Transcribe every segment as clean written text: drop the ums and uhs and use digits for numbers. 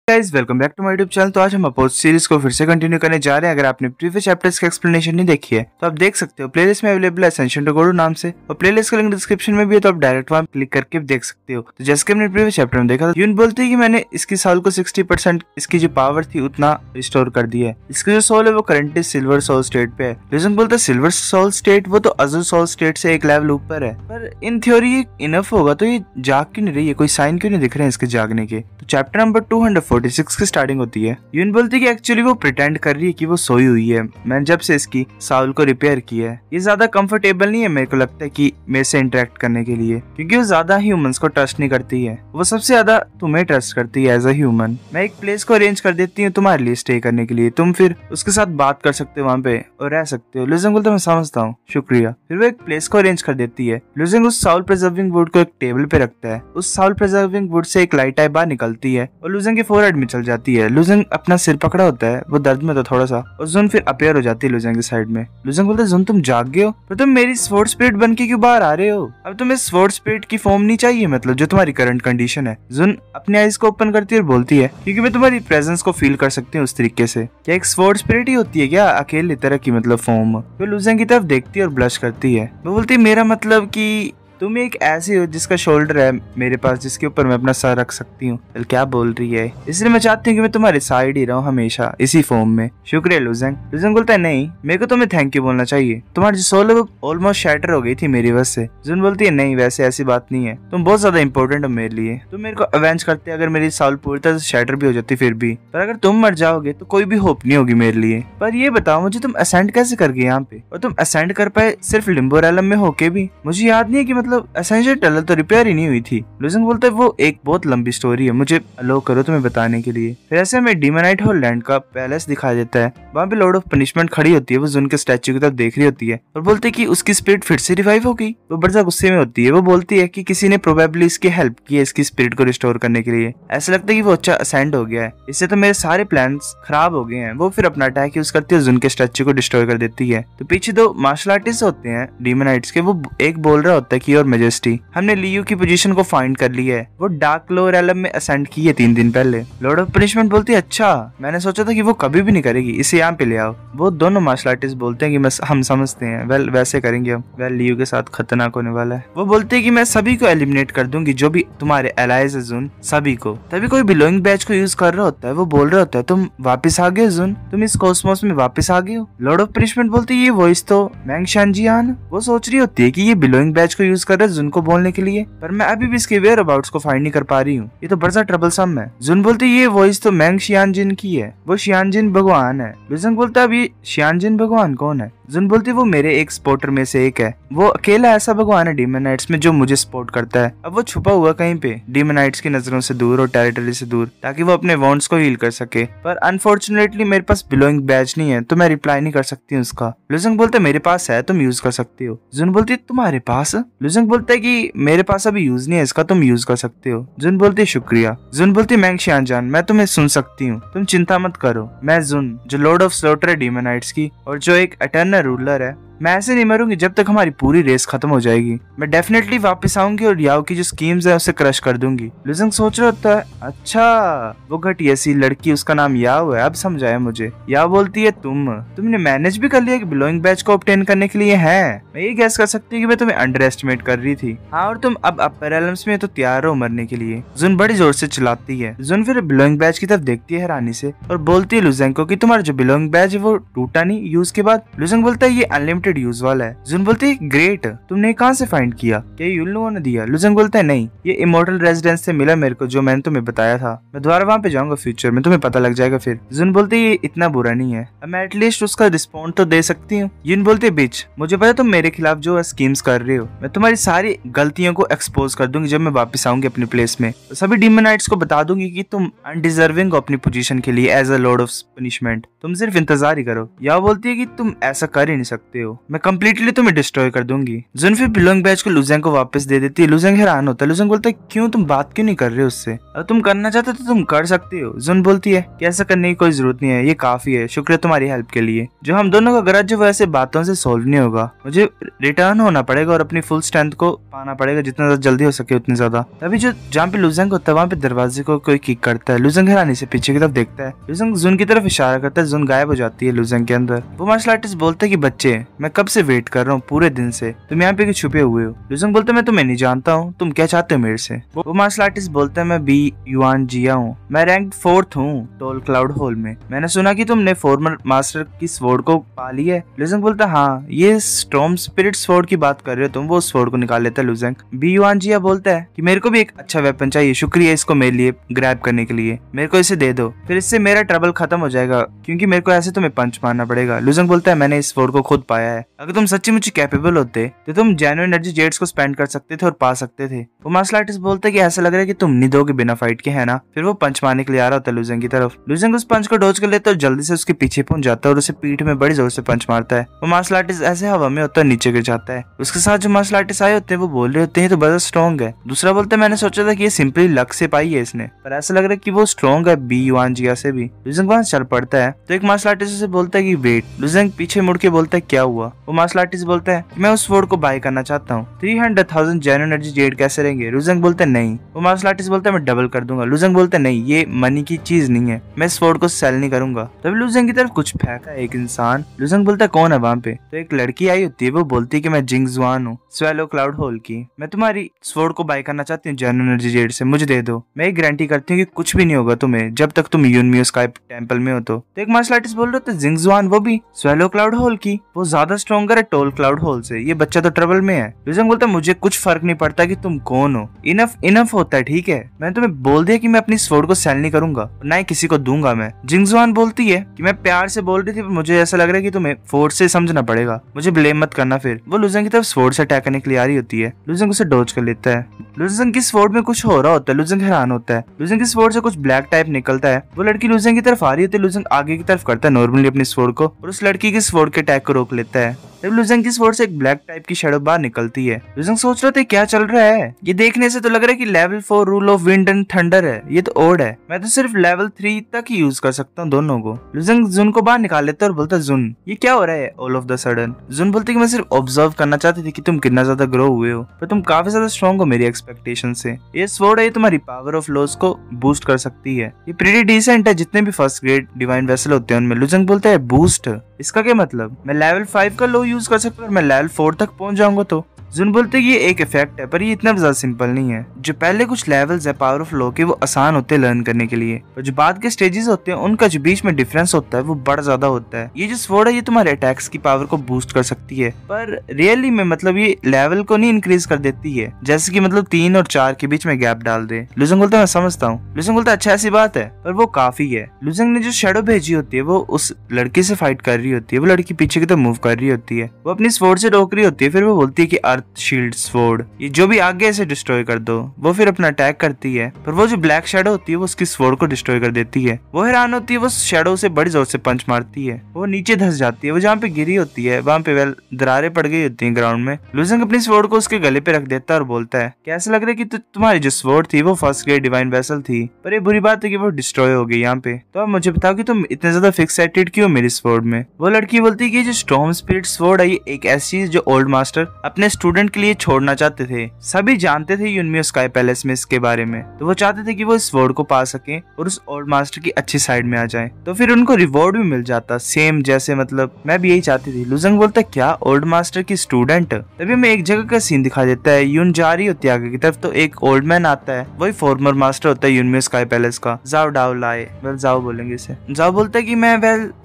Guys welcome back to my YouTube channel. तो आज हम अपोज सीरीज को फिर से कंटिन्यू करने जा रहे हैं। अगर आपने प्रीवियस चैप्टर्स का एक्सप्लेनेशन नहीं देखी है तो आप देख सकते हो, प्लेलिस्ट में अवेलेबल है असेंशन टू गॉड नाम से, और प्लेलिस्ट का लिंक डिस्क्रिप्शन में भी है, तो आप डायरेक्ट वहां क्लिक करके देख सकते हो। तो जैसे कि हमने प्रीवियस चैप्टर में देखा था, यून बोलती है कि मैंने इसकी सोल को 60% इसकी जो पावर थी उतना रिस्टोर कर दिया है। इसकी जो सोल है वो करंटली सिल्वर सोल स्टेट पे है। रीजन बोलता है सिल्वर सोल स्टेट वो तो अजूर सोल स्टेट से एक लेवल ऊपर है, पर इन थ्योरी ये इनफ होगा तो ये जाग क्यों नहीं रही है, कोई साइन क्यों नहीं दिख रहे हैं इसके जागने के। तो चैप्टर नंबर 246 की स्टार्टिंग होती है। यून बोलती है कि एक्चुअली वो प्रिटेंड कर रही है कि वो सोई हुई है। मैंने जब से इसकी साउल को रिपेयर किया है, ये ज्यादा कंफर्टेबल नहीं है मेरे को लगता है कि मेरे से इंटरेक्ट करने के लिए, क्योंकि वो ज्यादा ह्यूमंस को ट्रस्ट नहीं करती है। वो सबसे ज्यादा तुम्हें ट्रस्ट करती है एज अ ह्यूमन। मैं एक प्लेस को अरेंज कर देती हूँ तुम्हारे लिए स्टे करने के लिए, तुम फिर उसके साथ बात कर सकते हो वहाँ पे और रह सकते हो। लुजिंग बोलता है मैं समझता हूँ, शुक्रिया। फिर वो एक प्लेस को अरेंज कर देती है। लुजिंग उस साउल प्रिजर्विंग वुड को एक टेबल पे रखता है। उस साउल प्रिजर्विंग वुड से एक लाइट टाइप बाहर निकलती है और लुजिंग के फोरहेड में चल जाती है। लुजिंग अपना सिर पकड़ा होता है, वो दर्द में था थोड़ा सा, और जुन फिर अपेयर हो जाती है लुजिंग के साइड में। लुजिंग बोलता है जुन तुम जाग गए हो, पर तुम मेरी स्वॉर्ड स्पिरिट बन के क्यों बाहर आ रहे हो? अब तुम्हें स्वॉर्ड स्पिरिट की फॉर्म नहीं चाहिए, मतलब जो तुम्हारी करंट कंडीशन है। जुन अपने आईज को ओपन करती है और बोलती है क्योंकि मैं तुम्हारी प्रेजेंस को फील कर सकती हूँ उस तरीके से। क्या एक स्वॉर्ड स्पिरिट ही होती है क्या अकेले तरह की मतलब फॉर्म? वो लुजिंग की तरफ देखती है और ब्लश करती है। वो बोलती है मेरा मतलब कि तुम एक ऐसी हो जिसका शोल्डर है मेरे पास, जिसके ऊपर मैं अपना सर रख सकती हूँ। क्या बोल रही है? इसलिए मैं चाहती हूँ कि मैं तुम्हारे साइड ही रहूँ हमेशा इसी फॉर्म में। शुक्रिया लुजिंग। लुजिंग बोलता है नहीं, मेरे को तुम्हें थैंक यू बोलना चाहिए, तुम्हारी जो सोल है वो ऑलमोस्ट शैटर हो गई थी मेरी वजह से। जुन बोलती है नहीं वैसे ऐसी बात नहीं है, तुम बहुत ज्यादा इंपॉर्टेंट हो मेरे लिए। तुम मेरे को अवेंज करते अगर मेरी सोल पूरी तरह से शैटर भी हो जाती फिर भी, पर अगर तुम मर जाओगे तो कोई भी होप नहीं होगी मेरे लिए। पर ये बताओ मुझे तुम असेंड कैसे कर गए यहाँ पे, और तुम असेंड कर पाए सिर्फ लिम्बो रैलम में होके भी? मुझे याद नहीं है कि मतलब असेंशन टनल तो रिपेयर ही नहीं हुई थी। लुजिंग बोलता है वो एक बहुत लंबी स्टोरी है, मुझे अलो करो तुम्हें बताने के लिए। फिर ऐसे हमें डीमोनाइट हॉललैंड का पैलेस दिखाई देता है। वहाँ पे लॉर्ड ऑफ पनिशमेंट खड़ी होती है, वो जुन के स्टैचू की तरफ देख रही होती है और बोलती है कि उसकी स्पिरिट फिर से रिवाइव हो गई। वो बड़ा गुस्से में होती है। वो बोलती है कि किसी ने प्रोबेबली इसकी हेल्प की है इसकी स्पिरिट को रिस्टोर करने के लिए। ऐसा लगता है कि वो अच्छा असेंड हो गया है, इससे तो मेरे सारे प्लान्स खराब हो गए हैं। वो फिर अपना अटैक यूज करती है, जुन के स्टैचू को डिस्ट्रॉय कर देती है। तो पीछे दो मार्शल आर्टिस्ट होते हैं डीमोनाइट्स के। वो एक बोल रहा होता है कि योर मैजेस्टी, हमने लियू की पोजीशन को फाइंड कर ली है। वो डार्क लोअर एलम में असेंड की है 3 दिन पहले। लॉर्ड ऑफ पनिशमेंट बोलती है अच्छा, मैंने सोचा था कि वो कभी भी नहीं करेगी, इसे यहाँ पे ले आओ। वो दोनों मार्शल आर्टिस्ट बोलते हैं कि हम समझते हैं, वेल वैसे करेंगे हम, वेल लियू के साथ खतरनाक होने वाला है। वो बोलते हैं कि मैं सभी को एलिमिनेट कर दूंगी जो भी तुम्हारे एलाइज है जुन, सभी को। तभी कोई बिलोइंग बैच को यूज कर रहा होता है। वो बोल रहा होता है तुम वापस आ गए जुन, तुम इस कॉस्मोस में वापस आ गए हो। लॉर्ड ऑफ पनिशमेंट बोलती है ये वॉइस तो मैंग शानजियान। वो सोच रही होती है कि ये बिलोइंग बैच को यूज कर रहा है जुन को बोलने के लिए, पर मैं अभी भी इसके वेयर अबाउट्स को फाइंड नहीं कर पा रही हूँ। ये तो बड़ा ट्रबलसम है। जुन बोलती है ये वॉइस तो मैंग शियानजिन की है, वो शियानजिन भगवान है। लुजिंग बोलता है अब ये शियानजिन भगवान कौन है? जुन बोलती है वो मेरे एक स्पोर्टर में से एक है, वो अकेला ऐसा भगवान है डीमोनाइट्स में जो मुझे सपोर्ट करता है। अब वो छुपा हुआ कहीं पे डीमोनाइट्स की नजरों से दूर और टेरिटरी से दूर, ताकि वो अपने वॉन्ट्स को हील कर सके। पर अनफॉर्चुनेटली मेरे पास बिलोइंग बैच नहीं है, तो मैं रिप्लाई नहीं कर सकती हूँ उसका। लुजिंग बोलता है मेरे पास है, तुम यूज कर सकती हो। जुन बोलती है तुम्हारे पास? लुजिंग बोलता है कि मेरे पास अभी यूज नहीं है इसका, तुम यूज कर सकते हो। जुन बोलती है शुक्रिया। जुन बोलती है मैंग शियानजान, मैं तुम्हें सुन सकती हूँ, तुम चिंता मत करो। मैं जुन जो लॉर्ड ऑफ स्लॉटर है डीमोनाइट्स की, और जो एक एटर्नल रूलर है। मैं ऐसे नहीं मरूंगी जब तक हमारी पूरी रेस खत्म हो जाएगी। मैं डेफिनेटली वापस आऊंगी और याओ की जो स्कीम्स है उसे क्रश कर दूंगी। लुजिंग सोच रहा होता है अच्छा वो घटिया सी लड़की उसका नाम याओ है, अब समझ आया मुझे। याओ बोलती है तुमने मैनेज भी कर लिया कि बिलोइंग बैच को ऑब्टेन करने के लिए है। मैं ये गैस कर सकती हूँ कि मैं तुम्हें अंडर एस्टिमेट कर रही थी। हाँ, और तुम अब अपर एलम्स में तो तैयार हो मरने के लिए। जुन बड़ी जोर से चिल्लाती है। जुन फिर बिलोइंग बैच की तरफ देखती है हैरानी से और बोलती है लुजिंग को कि तुम्हारा जो बिलोइंग बैच है वो टूटा नहीं यूज के बाद। लुजिंग बोलता है ये अनलिमिटेड यूज वाला है। जुन बोलती है ग्रेट, तुमने कहाँ से फाइंड किया? क्या यून लोगों ने दिया? लुजिंग बोलता है नहीं, ये इमोर्टल रेजिडेंस से मिला मेरे को, जो मैंने तुम्हें बताया था। मैं दोबारा वहाँ पे जाऊंगा फ्यूचर में, तुम्हें पता लग जाएगा फिर। जुन बोलती है ये इतना बुरा नहीं है, मैं एटलीस्ट उसका रिस्पॉन्ड तो दे सकती हूँ। यून बोलती है बिच, मुझे पता तुम मेरे खिलाफ जो स्कीम्स कर रहे हो, मैं तुम्हारी सारी गलतियों को एक्सपोज कर दूंगी जब मैं वापस आऊंगी अपने प्लेस में। तो सभी डीमोनाइट्स को बता दूंगी कि तुम अनडिजर्विंग हो अपनी पोजीशन के लिए as a lord of punishment, तुम सिर्फ इंतजार ही करो। या बोलती है कि तुम ऐसा कर ही नहीं सकते हो। मैं कम्प्लीटली तुम्हें डिस्ट्रॉय कर दूंगी। जुन फिर बिलोंग बैच को लुजेंग को वापस दे देती है। लुजेंग हैरान होता है। लुजेंग बोलता है क्यों, तुम बात क्यों नहीं कर रहे हो उससे? अगर तुम करना चाहते तो तुम कर सकते हो। जुन बोलती है कि ऐसा करने की कोई जरूरत नहीं है, ये काफी है, शुक्रिया तुम्हारी हेल्प के लिए। जो हम दोनों का ग्रज वो ऐसे बातों से सोल्व नहीं होगा, मुझे रिटर्न होना पड़ेगा और अपनी फुल स्ट्रेंथ को पाना पड़ेगा, जितना ज्यादा जल्दी हो सके उतनी ज्यादा। तभी जो जहाँ पे लुजेंग होता है वहाँ पे दरवाजे को कोई किक करता है। लुजेंग हैरानी से पीछे की तरफ देखता है। लुजेंग जुन की तरफ इशारा करता है। जुन गायब हो जाती है लुजेंग के अंदर। वो मार्शल आर्टिस्ट बोलते है कि बच्चे, मैं कब से वेट कर रहा हूँ पूरे दिन से, तुम यहाँ पे क्यों छुपे हुए हो? लुजेंग बोलते मैं तुम्हें नहीं जानता हूँ, तुम क्या चाहते हो मेरे से? वो मार्शल आर्टिस्ट बोलता है मैं बी युआन जिया हूँ, मैं रैंक 4th हूँ टोल क्लाउड हॉल में। मैंने सुना कि तुमने फॉर्मर मास्टर की स्वॉर्ड को पा ली है। लुजेंग बोलता है हाँ, ये स्टॉर्म स्पिरिट स्वॉर्ड की बात कर रहे हो तुम। वो स्वॉर्ड को निकाल लेता है लुजेंग। बी युआन जिया बोलता है कि मेरे को भी एक अच्छा वेपन चाहिए, शुक्रिया इसको मेरे लिए ग्रैब करने के लिए, मेरे को इसे दे दो, फिर इससे मेरा ट्रबल खत्म हो जाएगा, क्योंकि मेरे को ऐसे तुम्हें पंच मारना पड़ेगा। लुजेंग बोलता है मैंने इस स्वॉर्ड को खुद पाया है, अगर तुम सच्ची मुच्ची कैपेबल होते तो तुम जेन्युइन एनर्जी जेट्स को स्पेंड कर सकते थे और पा सकते थे। वो मार्शल आर्टिस्ट बोलते है कि ऐसा लग रहा है कि तुम नहीं दोगे बिना फाइट के, है ना? फिर वो पंच मारने के लिए आ रहा होता है लुजेंग की तरफ। लुजेंग उस पंच को डॉज कर लेता है और जल्दी से उसके पीछे पहुंच जाता है और उसे पीठ में बड़ी जोर से पंच मारता है। वो मार्शल आर्टिस्ट ऐसे हवा में होता है नीचे गिर जाता है। उसके साथ जो मार्शल आर्टिस्ट आए होते हैं वो बोल रहे होते हैं तो बड़ा स्ट्रॉन्ग है। दूसरा बोलता है मैंने सोचा था कि ये सिंपली लक से पाई है इसने, पर ऐसा लग रहा है कि वो स्ट्रॉन्ग है बी युआन जिया से भी। लुजेंग वहां चल पड़ता है तो एक मार्शल आर्टिस्ट उसे बोलता है कि वेट। लुजेंग पीछे मुड़ के बोलता है क्या हुआ? वो मार्शल आर्टिस्ट बोलता है कि मैं उस स्वॉर्ड को बाय करना चाहता हूँ, 300,000 जेन्युइन एनर्जी जेड कैसे रहेंगे? लुजेंग बोलता है नहीं। वो मार्शल आर्टिस्ट बोलता है मैं डबल कर दूंगा। लुजेंग बोलता है नहीं, ये मनी की चीज नहीं है, मैं स्वॉर्ड को सेल नहीं करूंगा। तभी लुजेंग की तरफ कुछ फेंका एक इंसान। लुजेंग बोलता है कौन है वहाँ पे? तो एक लड़की आई होती है, वो बोलती है कि मैं जिंग जुआन हूँ, स्वेलो क्लाउड होल की, मैं तुम्हारी स्वॉर्ड को बाय करना चाहती हूँ जेन्युइन एनर्जी जेड से, मुझे दे दो। मैं गारंटी करती हूँ कि कुछ भी नहीं होगा तुम्हें जब तक तुम यूनमियो स्काई टेंपल में हो। तो एक मार्शल आर्टिस्ट बोल रहे थे जिंग जुआन, वो भी स्वेलो क्लाउड होल की, वो ज्यादा स्ट्रॉन्गर है टोल क्लाउड होल से, ये बच्चा तो ट्रबल में है। लुजेंग बोलता है मुझे कुछ फर्क नहीं पड़ता कि तुम कौन हो, इनफ होता है, ठीक है? मैंने तुम्हें बोल दिया कि मैं अपनी स्वॉर्ड को सेल नहीं करूंगा, ना ही किसी को दूंगा मैं। जिंग जुआन बोलती है कि मैं प्यार से बोल रही थी, मुझे ऐसा लग रहा है कि तुम्हें फोर्स से समझना पड़ेगा, मुझे ब्लेम मत करना। फिर वो लुजेंग की तरफ स्वॉर्ड से अटैक करने के लिए आ रही होती है। लुजेंग उसे डॉज कर लेता है। लुजेंग की स्वॉर्ड में कुछ हो रहा होता है। लुजेंग हैरान होता है। लुजेंग की स्वॉर्ड से कुछ ब्लैक टाइप निकलता है। वो लड़की लुजेंग की तरफ आ रही होती है। लुजेंग आगे की तरफ करता है नॉर्मली अपनी स्वॉर्ड को और उस लड़की की स्वॉर्ड के अटैक को रोक लेता है। तब लुजेंग की स्वॉर्ड से एक ब्लैक टाइप की शैडो बाहर निकलती है। लुजेंग सोच रहे थे क्या चल रहा है, ये देखने से तो लग रहा है कि level 4 rule of wind and thunder है, ये तो ओड है, मैं तो सिर्फ लेवल 3 तक ही यूज कर सकता हूँ दोनों को। लुजेंग जुन को बाहर निकाल लेता है और बोलता है जुन ये क्या हो रहा है ऑल ऑफ द सडन? जुन बोलती कि मैं सिर्फ ऑब्जर्व करना चाहती थी कि तुम कितना ज्यादा ग्रो हुए हो, पर तुम काफी ज्यादा स्ट्रॉन्ग हो मेरी एक्सपेक्टेशन से। ये स्वॉर्ड है, ये तुम्हारी पावर ऑफ लॉस को बूस्ट कर सकती है, ये प्रीटी डिसेंट है, जितने भी फर्स्ट ग्रेड डिवाइन वेसल होते हैं उनमें। लुजेंग बोलता है बूस्ट, इसका क्या मतलब? मैं लेवल 5 का लो यूज कर सकता हूँ, मैं लेवल 4 तक पहुंच जाऊंगा। तो जुन बोलते हैं ये एक इफेक्ट है, पर ये इतना ज्यादा सिंपल नहीं है। जो पहले कुछ लेवल्स है पावर ऑफ लॉ के वो आसान होते हैं लर्न करने के लिए, पर जो बाद के स्टेजेस होते हैं उनका जो बीच में डिफरेंस होता है वो बड़ा ज्यादा होता है। ये जो स्वॉर्ड है ये तुम्हारे अटैक्स की पावर को बूस्ट कर सकती है, पर रियली में मतलब ये लेवल को नहीं इंक्रीज कर देती है, जैसे कि मतलब 3 और 4 के बीच में गैप डाल दे। लुजेंग बोलता है मैं समझता हूँ। लुजेंग बोलता है अच्छा ऐसी बात है, पर वो काफी है। लुजेंग ने जो शैडो भेजी होती है वो उस लड़की से फाइट कर रही होती है। वो लड़की पीछे की तरफ मूव कर रही होती है, वो अपनी स्वॉर्ड से रोक रही होती है। फिर वो बोलती है कि अर्थ शील्ड स्वॉर्ड, ये जो भी आगे से डिस्ट्रॉय कर दो। वो फिर अपना अटैक करती है, पर वो जो ब्लैक शैडो होती है वो उसकी स्वॉर्ड को डिस्ट्रॉय कर देती है। वो हैरान होती है, वो शैडो से बड़ी जोर से पंच मारती है, वो नीचे धंस जाती है। वो जहाँ पे गिरी होती है वहाँ पे दरारें पड़ गई होती है ग्राउंड में। लुजेंग अपनी स्वॉर्ड को उसके गले पे रख देता है और बोलता है कैसे लग रहा है कि तुम्हारी जो स्वॉर्ड थी वो फर्स्ट ग्रेड डिवाइन वेसल थी, पर ये बुरी बात है कि वो डिस्ट्रॉय हो गई यहाँ पे। तो अब मुझे बताओ कि तुम इतने ज्यादा फिक्सेटेड क्यों मेरी स्वॉर्ड में? वो लड़की बोलती है कि जो स्टॉर्म स्पिरिट स्वॉर्ड है ये एक ऐसी चीज जो ओल्ड मास्टर अपने स्टूडेंट के लिए छोड़ना चाहते थे। सभी जानते थे यूनमियो स्काई पैलेस में इसके बारे में, तो वो चाहते थे कि वो इस स्वॉर्ड को पा सके और उस ओल्ड मास्टर की अच्छी साइड में आ जाए, तो फिर उनको रिवॉर्ड भी मिल जाता सेम जैसे मतलब मैं भी यही चाहती थी। लुजेंग बोलता है क्या ओल्ड मास्टर की स्टूडेंट? तभी हमें एक जगह का सीन दिखा देता है। यून जा रही होती है आगे की तरफ, तो एक ओल्ड मैन आता है, वही फॉर्मर मास्टर होता है यूनमियो स्काई पैलेस का, जाओ डाओ लाए, वेल जाओ बोलेंगे इसे। जाओ बोलता है कि मैं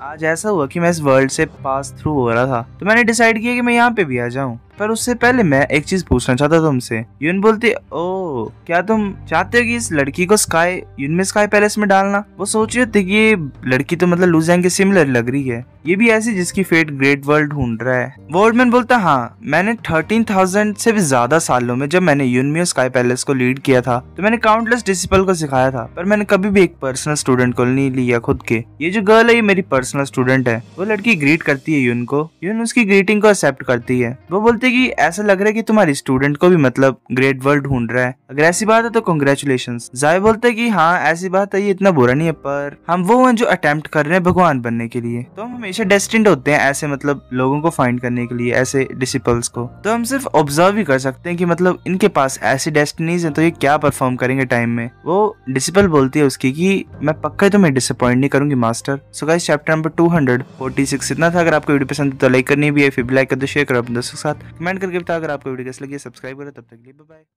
आज ऐसा हुआ कि मैं इस वर्ल्ड से पास थ्रू हो रहा था, तो मैंने डिसाइड किया कि मैं यहाँ पे भी आ जाऊँ, पर उससे पहले पहले मैं एक चीज पूछना चाहता था तुमसे। यून बोलती ओ क्या तुम चाहते हो कि इस लड़की को स्काई यून स्काई पैलेस में डालना? वो सोच रहे थे कि ये लड़की तो मतलब लूजियांग के सिमिलर लग रही है, ये भी ऐसी जिसकी फेट ग्रेट वर्ल्ड ढूंढ रहा है। वो ओल्ड मैन बोलता हाँ, मैंने 13,000 से भी ज्यादा सालों में जब मैंने यूनमियो स्काई पैलेस को लीड किया था तो मैंने काउंटलेस डिसिपल को सिखाया था, पर मैंने कभी भी एक पर्सनल स्टूडेंट को नहीं लिया खुद के। ये जो गर्ल है ये मेरी पर्सनल स्टूडेंट है। वो लड़की ग्रीट करती है यून को, यून उसकी ग्रीटिंग को एक्सेप्ट करती है। वो बोलती है कि ऐसा लग रहा है कि तुम्हारी स्टूडेंट को भी मतलब ग्रेट वर्ल्ड ढूंढ रहा है, अगर ऐसी बात है तो कांग्रेचुलेशंस। जाय बोलते है कि हाँ ऐसी बात है, ये इतना बुरा नहीं है, पर हम वो हैं जो अटेम्प्ट कर रहे हैं भगवान बनने के लिए, तो हम हमेशा डेस्टिन्ड होते हैं ऐसे मतलब लोगों को फाइंड करने के लिए, ऐसे डिसिपल्स को। तो हम सिर्फ ऑब्जर्व ही कर सकते हैं कि मतलब इनके पास ऐसी डेस्टिनीज हैं तो ये क्या परफॉर्म करेंगे टाइम में। वो डिसिपल बोलती है उसकी कि मैं पक्का तुम्हें डिसअपॉइंट नहीं करूंगी master. So guys chapter number 246 इतना था। अगर आपको वीडियो पसंद है तो लाइक करनी भी है, फिर भी लाइक कर दो, शेयर करो अपने दोस्तों के साथ, कमेंट करके बताओ अगर आपको वीडियो कैसी लगी, सब्सक्राइब करो। तब तक के लिए बाय बाय।